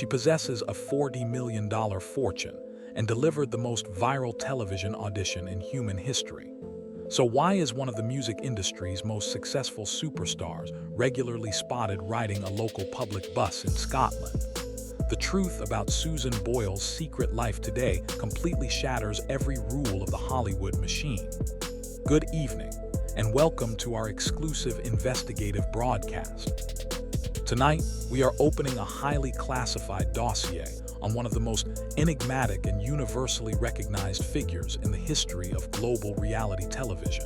She possesses a $40 million fortune and delivered the most viral television audition in human history. So why is one of the music industry's most successful superstars regularly spotted riding a local public bus in Scotland? The truth about Susan Boyle's secret life today completely shatters every rule of the Hollywood machine. Good evening, and welcome to our exclusive investigative broadcast. Tonight, we are opening a highly classified dossier on one of the most enigmatic and universally recognized figures in the history of global reality television.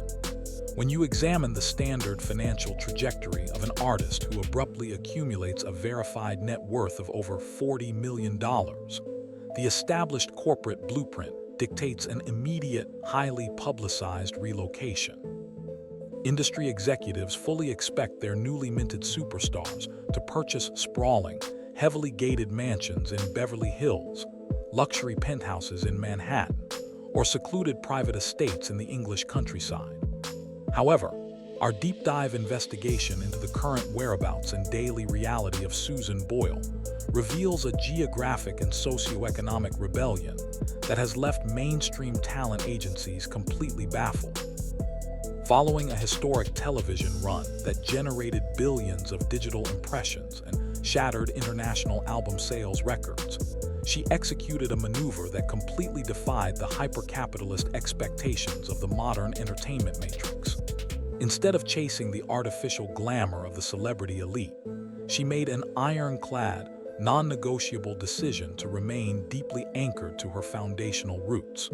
When you examine the standard financial trajectory of an artist who abruptly accumulates a verified net worth of over $40 million, the established corporate blueprint dictates an immediate, highly publicized relocation. Industry executives fully expect their newly minted superstars to purchase sprawling, heavily gated mansions in Beverly Hills, luxury penthouses in Manhattan, or secluded private estates in the English countryside. However, our deep dive investigation into the current whereabouts and daily reality of Susan Boyle reveals a geographic and socioeconomic rebellion that has left mainstream talent agencies completely baffled. Following a historic television run that generated billions of digital impressions and shattered international album sales records, she executed a maneuver that completely defied the hyper-capitalist expectations of the modern entertainment matrix. Instead of chasing the artificial glamour of the celebrity elite, she made an ironclad, non-negotiable decision to remain deeply anchored to her foundational roots.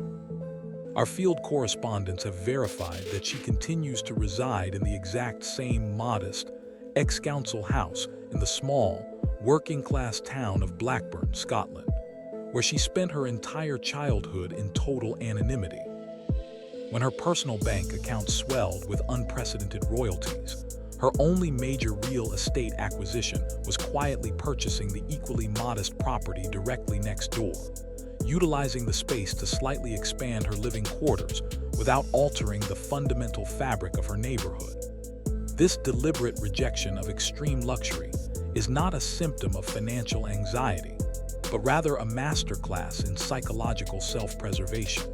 Our field correspondents have verified that she continues to reside in the exact same modest, ex-council house in the small, working-class town of Blackburn, Scotland, where she spent her entire childhood in total anonymity. When her personal bank account swelled with unprecedented royalties, her only major real estate acquisition was quietly purchasing the equally modest property directly next door, utilizing the space to slightly expand her living quarters without altering the fundamental fabric of her neighborhood. This deliberate rejection of extreme luxury is not a symptom of financial anxiety, but rather a masterclass in psychological self-preservation.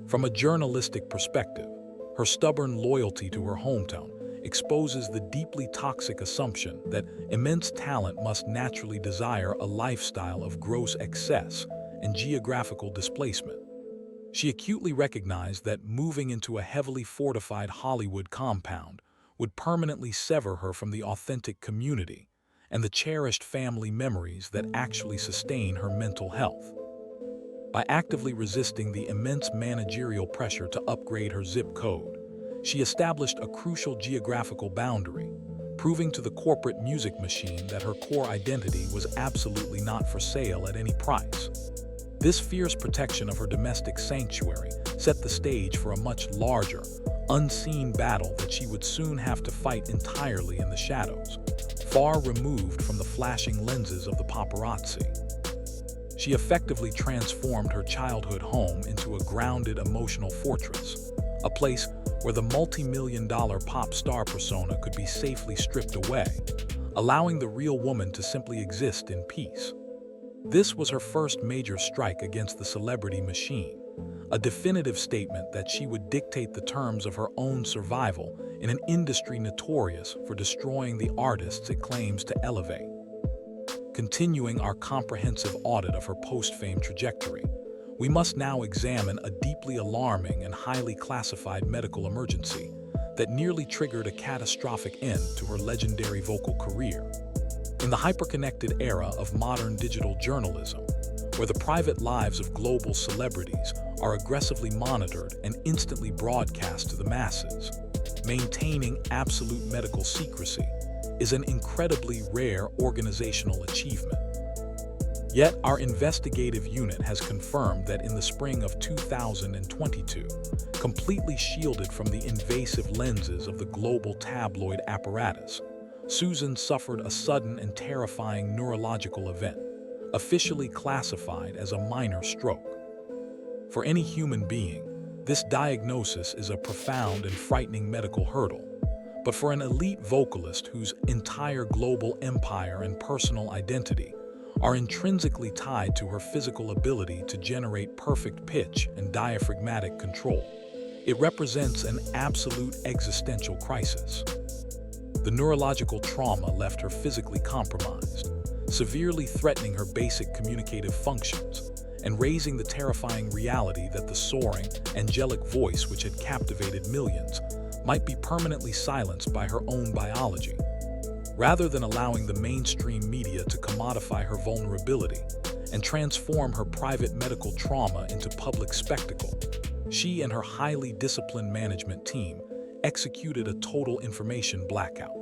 From a journalistic perspective, her stubborn loyalty to her hometown exposes the deeply toxic assumption that immense talent must naturally desire a lifestyle of gross excess and geographical displacement. She acutely recognized that moving into a heavily fortified Hollywood compound would permanently sever her from the authentic community and the cherished family memories that actually sustain her mental health. By actively resisting the immense managerial pressure to upgrade her zip code, she established a crucial geographical boundary, proving to the corporate music machine that her core identity was absolutely not for sale at any price. This fierce protection of her domestic sanctuary set the stage for a much larger, unseen battle that she would soon have to fight entirely in the shadows, far removed from the flashing lenses of the paparazzi. She effectively transformed her childhood home into a grounded emotional fortress, a place where the multi-million-dollar pop star persona could be safely stripped away, allowing the real woman to simply exist in peace. This was her first major strike against the celebrity machine, a definitive statement that she would dictate the terms of her own survival in an industry notorious for destroying the artists it claims to elevate. Continuing our comprehensive audit of her post-fame trajectory, we must now examine a deeply alarming and highly classified medical emergency that nearly triggered a catastrophic end to her legendary vocal career. In the hyperconnected era of modern digital journalism, where the private lives of global celebrities are aggressively monitored and instantly broadcast to the masses, maintaining absolute medical secrecy is an incredibly rare organizational achievement. Yet, our investigative unit has confirmed that in the spring of 2022, completely shielded from the invasive lenses of the global tabloid apparatus, Susan suffered a sudden and terrifying neurological event, officially classified as a minor stroke. For any human being, this diagnosis is a profound and frightening medical hurdle. But for an elite vocalist whose entire global empire and personal identity are intrinsically tied to her physical ability to generate perfect pitch and diaphragmatic control. It represents an absolute existential crisis. The neurological trauma left her physically compromised, severely threatening her basic communicative functions and raising the terrifying reality that the soaring, angelic voice which had captivated millions might be permanently silenced by her own biology. Rather than allowing the mainstream media to commodify her vulnerability and transform her private medical trauma into public spectacle, she and her highly disciplined management team executed a total information blackout.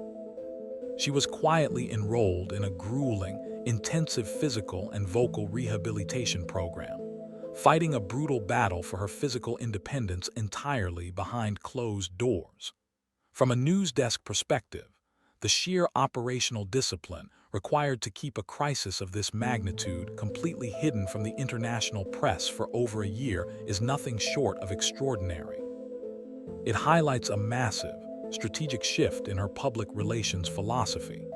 She was quietly enrolled in a grueling, intensive physical and vocal rehabilitation program, fighting a brutal battle for her physical independence entirely behind closed doors. From a news desk perspective, the sheer operational discipline required to keep a crisis of this magnitude completely hidden from the international press for over a year is nothing short of extraordinary. It highlights a massive, strategic shift in her public relations philosophy.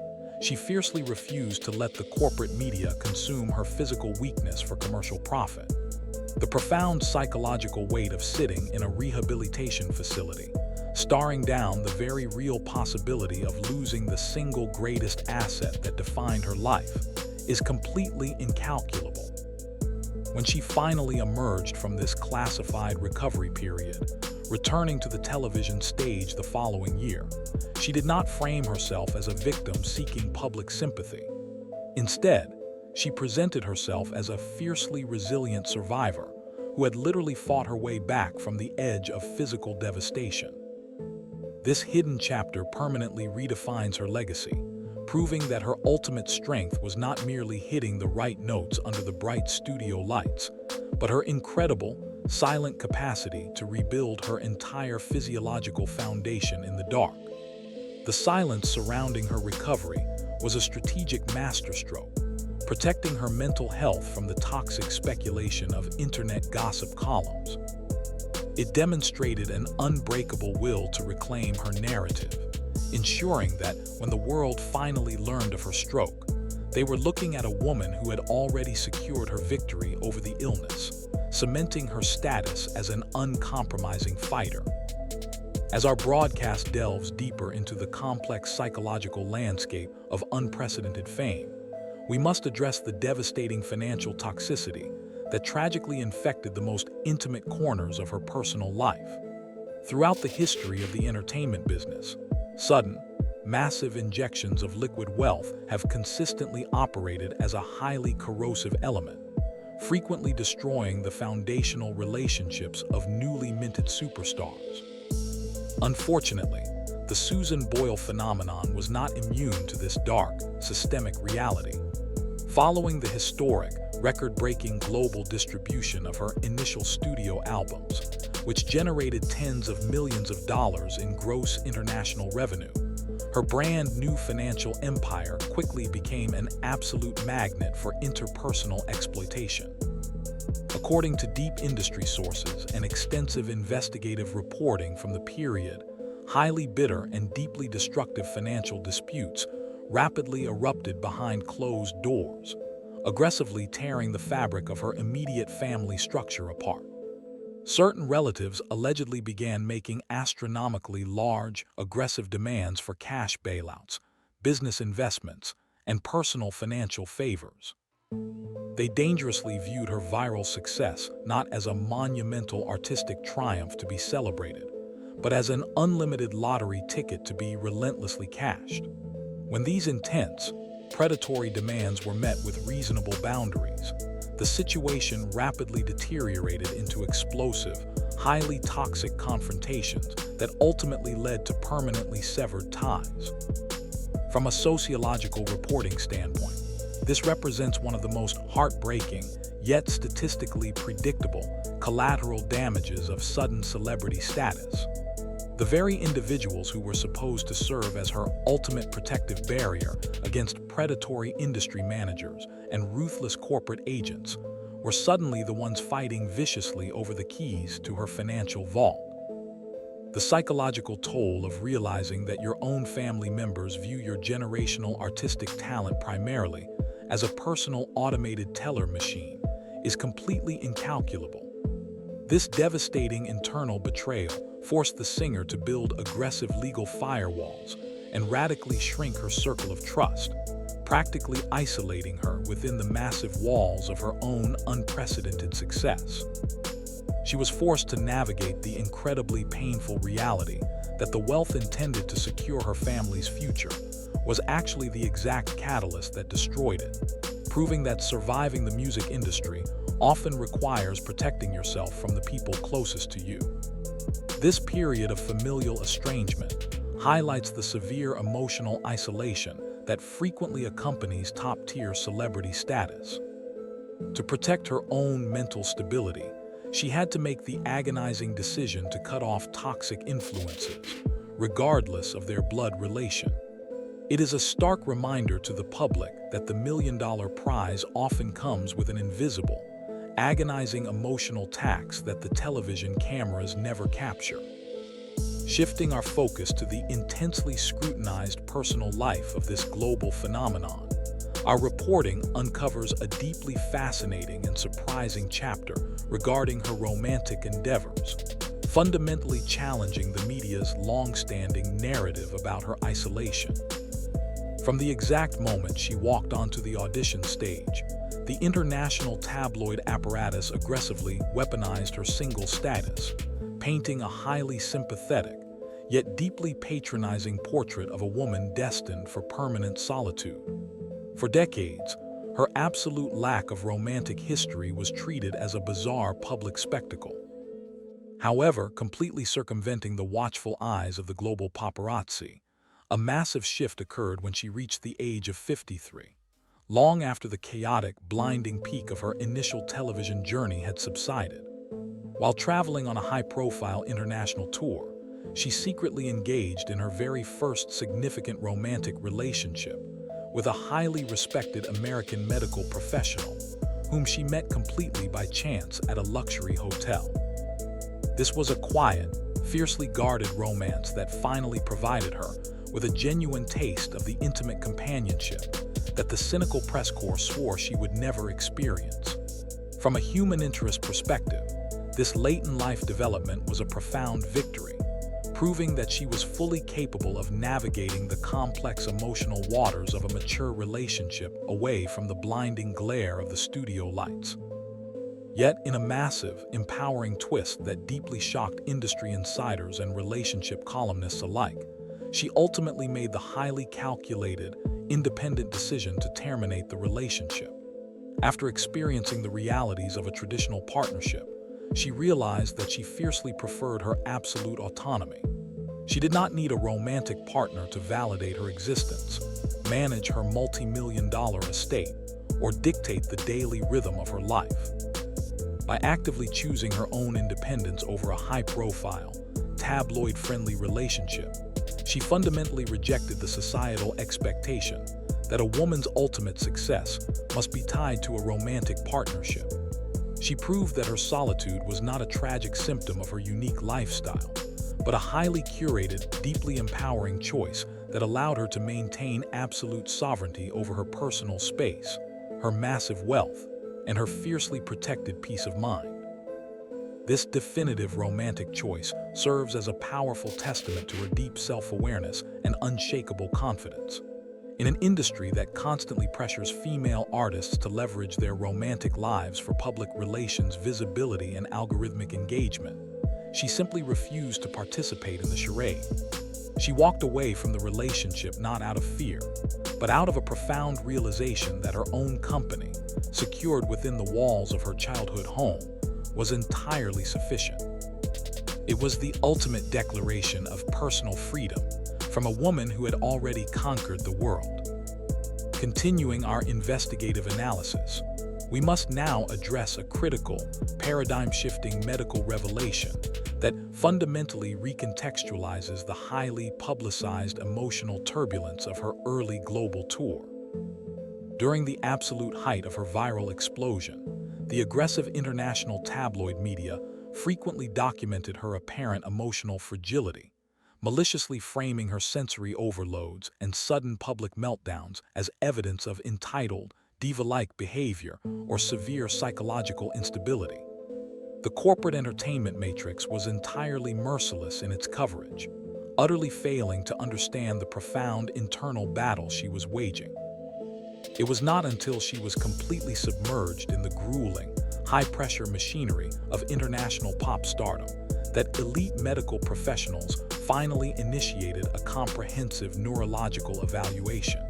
She fiercely refused to let the corporate media consume her physical weakness for commercial profit. The profound psychological weight of sitting in a rehabilitation facility, staring down the very real possibility of losing the single greatest asset that defined her life, is completely incalculable. When she finally emerged from this classified recovery period, returning to the television stage the following year, she did not frame herself as a victim seeking public sympathy. Instead, she presented herself as a fiercely resilient survivor who had literally fought her way back from the edge of physical devastation. This hidden chapter permanently redefines her legacy, proving that her ultimate strength was not merely hitting the right notes under the bright studio lights, but her incredible, silent capacity to rebuild her entire physiological foundation in the dark. The silence surrounding her recovery was a strategic masterstroke, protecting her mental health from the toxic speculation of internet gossip columns. It demonstrated an unbreakable will to reclaim her narrative, ensuring that when the world finally learned of her stroke, they were looking at a woman who had already secured her victory over the illness, cementing her status as an uncompromising fighter. As our broadcast delves deeper into the complex psychological landscape of unprecedented fame, we must address the devastating financial toxicity that tragically infected the most intimate corners of her personal life. Throughout the history of the entertainment business, sudden, massive injections of liquid wealth have consistently operated as a highly corrosive element, frequently destroying the foundational relationships of newly minted superstars. Unfortunately, the Susan Boyle phenomenon was not immune to this dark, systemic reality. Following the historic, record-breaking global distribution of her initial studio albums, which generated tens of millions of dollars in gross international revenue, her brand-new financial empire quickly became an absolute magnet for interpersonal exploitation. According to deep industry sources and extensive investigative reporting from the period, highly bitter and deeply destructive financial disputes rapidly erupted behind closed doors, aggressively tearing the fabric of her immediate family structure apart. Certain relatives allegedly began making astronomically large, aggressive demands for cash bailouts, business investments, and personal financial favors. They dangerously viewed her viral success not as a monumental artistic triumph to be celebrated, but as an unlimited lottery ticket to be relentlessly cashed. When these intense, predatory demands were met with reasonable boundaries, the situation rapidly deteriorated into explosive, highly toxic confrontations that ultimately led to permanently severed ties. From a sociological reporting standpoint, this represents one of the most heartbreaking, yet statistically predictable, collateral damages of sudden celebrity status. The very individuals who were supposed to serve as her ultimate protective barrier against predatory industry managers and ruthless corporate agents were suddenly the ones fighting viciously over the keys to her financial vault. The psychological toll of realizing that your own family members view your generational artistic talent primarily as a personal automated teller machine is completely incalculable. This devastating internal betrayal forced the singer to build aggressive legal firewalls and radically shrink her circle of trust, practically isolating her within the massive walls of her own unprecedented success. She was forced to navigate the incredibly painful reality that the wealth intended to secure her family's future was actually the exact catalyst that destroyed it, proving that surviving the music industry often requires protecting yourself from the people closest to you. This period of familial estrangement highlights the severe emotional isolation that frequently accompanies top-tier celebrity status. To protect her own mental stability, she had to make the agonizing decision to cut off toxic influences, regardless of their blood relation. It is a stark reminder to the public that the million-dollar prize often comes with an invisible, agonizing emotional tax that the television cameras never capture. Shifting our focus to the intensely scrutinized personal life of this global phenomenon, our reporting uncovers a deeply fascinating and surprising chapter regarding her romantic endeavors, fundamentally challenging the media's long-standing narrative about her isolation. From the exact moment she walked onto the audition stage, the international tabloid apparatus aggressively weaponized her single status, painting a highly sympathetic, yet deeply patronizing portrait of a woman destined for permanent solitude. For decades, her absolute lack of romantic history was treated as a bizarre public spectacle. However, completely circumventing the watchful eyes of the global paparazzi, a massive shift occurred when she reached the age of 53. Long after the chaotic, blinding peak of her initial television journey had subsided. While traveling on a high-profile international tour, she secretly engaged in her very first significant romantic relationship with a highly respected American medical professional, whom she met completely by chance at a luxury hotel. This was a quiet, fiercely guarded romance that finally provided her with a genuine taste of the intimate companionship that the cynical press corps swore she would never experience. From a human interest perspective, this late-in-life development was a profound victory, proving that she was fully capable of navigating the complex emotional waters of a mature relationship away from the blinding glare of the studio lights. Yet, in a massive, empowering twist that deeply shocked industry insiders and relationship columnists alike, she ultimately made the highly calculated, independent decision to terminate the relationship. After experiencing the realities of a traditional partnership, she realized that she fiercely preferred her absolute autonomy. She did not need a romantic partner to validate her existence, manage her multi-million-dollar estate, or dictate the daily rhythm of her life. By actively choosing her own independence over a high-profile, tabloid-friendly relationship, she fundamentally rejected the societal expectation that a woman's ultimate success must be tied to a romantic partnership. She proved that her solitude was not a tragic symptom of her unique lifestyle, but a highly curated, deeply empowering choice that allowed her to maintain absolute sovereignty over her personal space, her massive wealth, and her fiercely protected peace of mind. This definitive romantic choice serves as a powerful testament to her deep self-awareness and unshakable confidence. In an industry that constantly pressures female artists to leverage their romantic lives for public relations visibility and algorithmic engagement, she simply refused to participate in the charade. She walked away from the relationship not out of fear, but out of a profound realization that her own company, secured within the walls of her childhood home, was entirely sufficient. It was the ultimate declaration of personal freedom from a woman who had already conquered the world. Continuing our investigative analysis, we must now address a critical, paradigm-shifting medical revelation that fundamentally recontextualizes the highly publicized emotional turbulence of her early global tour. During the absolute height of her viral explosion, the aggressive international tabloid media frequently documented her apparent emotional fragility, maliciously framing her sensory overloads and sudden public meltdowns as evidence of entitled, diva-like behavior, or severe psychological instability. The corporate entertainment matrix was entirely merciless in its coverage, utterly failing to understand the profound internal battle she was waging. It was not until she was completely submerged in the grueling, high-pressure machinery of international pop stardom that elite medical professionals finally initiated a comprehensive neurological evaluation.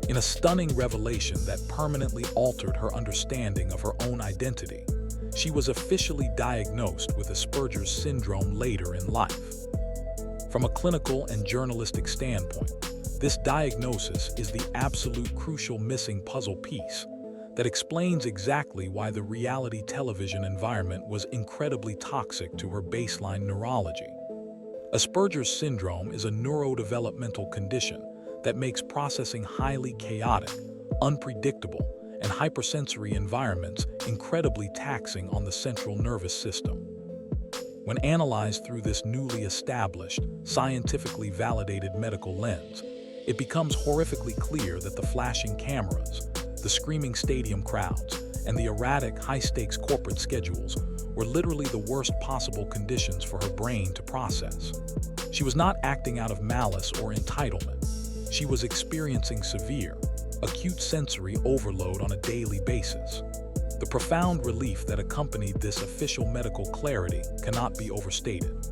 In a stunning revelation that permanently altered her understanding of her own identity, she was officially diagnosed with Asperger's syndrome later in life. From a clinical and journalistic standpoint, this diagnosis is the absolute crucial missing puzzle piece that explains exactly why the reality television environment was incredibly toxic to her baseline neurology. Asperger's syndrome is a neurodevelopmental condition that makes processing highly chaotic, unpredictable, and hypersensory environments incredibly taxing on the central nervous system. When analyzed through this newly established, scientifically validated medical lens, it becomes horrifically clear that the flashing cameras, the screaming stadium crowds, and the erratic, high-stakes corporate schedules were literally the worst possible conditions for her brain to process. She was not acting out of malice or entitlement. She was experiencing severe, acute sensory overload on a daily basis. The profound relief that accompanied this official medical clarity cannot be overstated.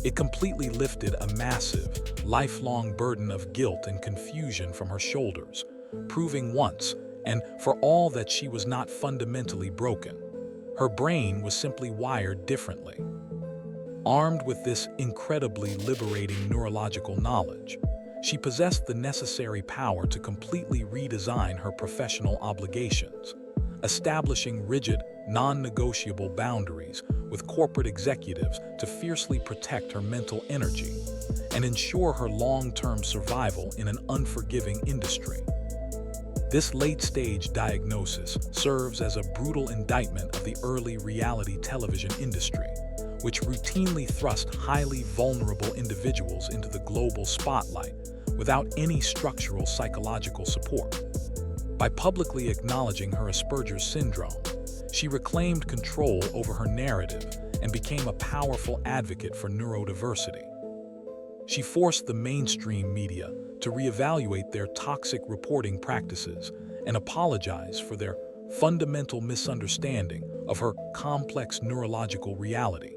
It completely lifted a massive, lifelong burden of guilt and confusion from her shoulders, proving once and for all that she was not fundamentally broken. Her brain was simply wired differently. Armed with this incredibly liberating neurological knowledge, she possessed the necessary power to completely redesign her professional obligations, establishing rigid, non-negotiable boundaries with corporate executives to fiercely protect her mental energy and ensure her long-term survival in an unforgiving industry. This late-stage diagnosis serves as a brutal indictment of the early reality television industry, which routinely thrust highly vulnerable individuals into the global spotlight without any structural psychological support. By publicly acknowledging her Asperger's syndrome, she reclaimed control over her narrative and became a powerful advocate for neurodiversity. She forced the mainstream media to reevaluate their toxic reporting practices and apologize for their fundamental misunderstanding of her complex neurological reality.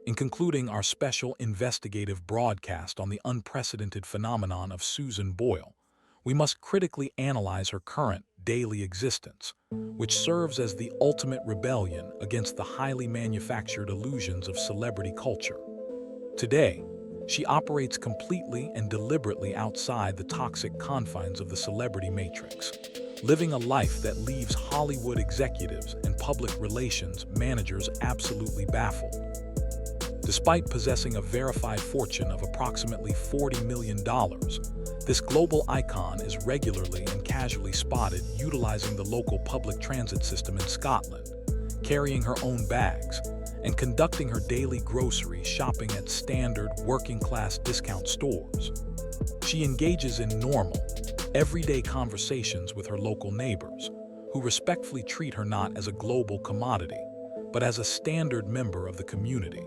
In concluding our special investigative broadcast on the unprecedented phenomenon of Susan Boyle, we must critically analyze her current daily existence, which serves as the ultimate rebellion against the highly manufactured illusions of celebrity culture. Today, she operates completely and deliberately outside the toxic confines of the celebrity matrix, living a life that leaves Hollywood executives and public relations managers absolutely baffled. Despite possessing a verified fortune of approximately $40 million, this global icon is regularly and casually spotted utilizing the local public transit system in Scotland, carrying her own bags, and conducting her daily grocery shopping at standard working-class discount stores. She engages in normal, everyday conversations with her local neighbors, who respectfully treat her not as a global commodity, but as a standard member of the community.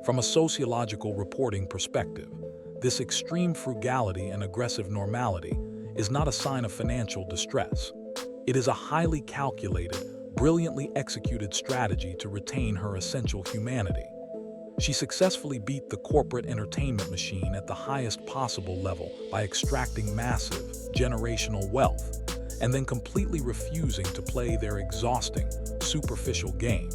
From a sociological reporting perspective, this extreme frugality and aggressive normality is not a sign of financial distress. It is a highly calculated, brilliantly executed strategy to retain her essential humanity. She successfully beat the corporate entertainment machine at the highest possible level by extracting massive, generational wealth, and then completely refusing to play their exhausting, superficial game.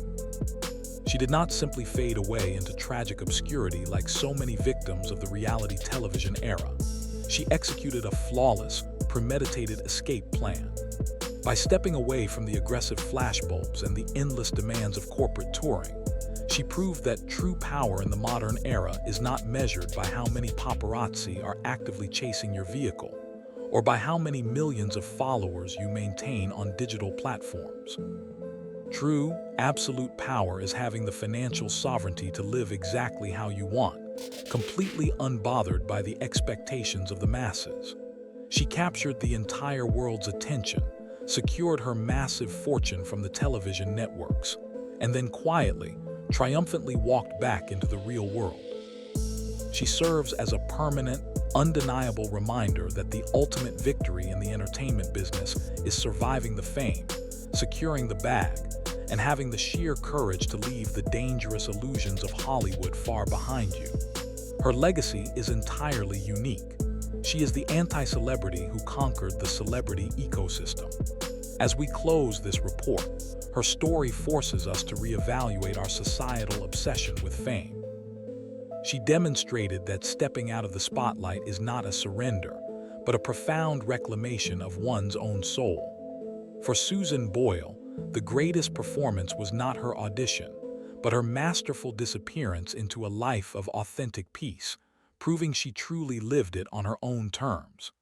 She did not simply fade away into tragic obscurity like so many victims of the reality television era. She executed a flawless, premeditated escape plan. By stepping away from the aggressive flashbulbs and the endless demands of corporate touring, she proved that true power in the modern era is not measured by how many paparazzi are actively chasing your vehicle, or by how many millions of followers you maintain on digital platforms. True, absolute power is having the financial sovereignty to live exactly how you want, completely unbothered by the expectations of the masses. She captured the entire world's attention, secured her massive fortune from the television networks, and then quietly, triumphantly walked back into the real world. She serves as a permanent, undeniable reminder that the ultimate victory in the entertainment business is surviving the fame, securing the bag, and having the sheer courage to leave the dangerous illusions of Hollywood far behind you. Her legacy is entirely unique. She is the anti-celebrity who conquered the celebrity ecosystem. As we close this report, her story forces us to reevaluate our societal obsession with fame. She demonstrated that stepping out of the spotlight is not a surrender, but a profound reclamation of one's own soul. For Susan Boyle, the greatest performance was not her audition, but her masterful disappearance into a life of authentic peace, proving she truly lived it on her own terms.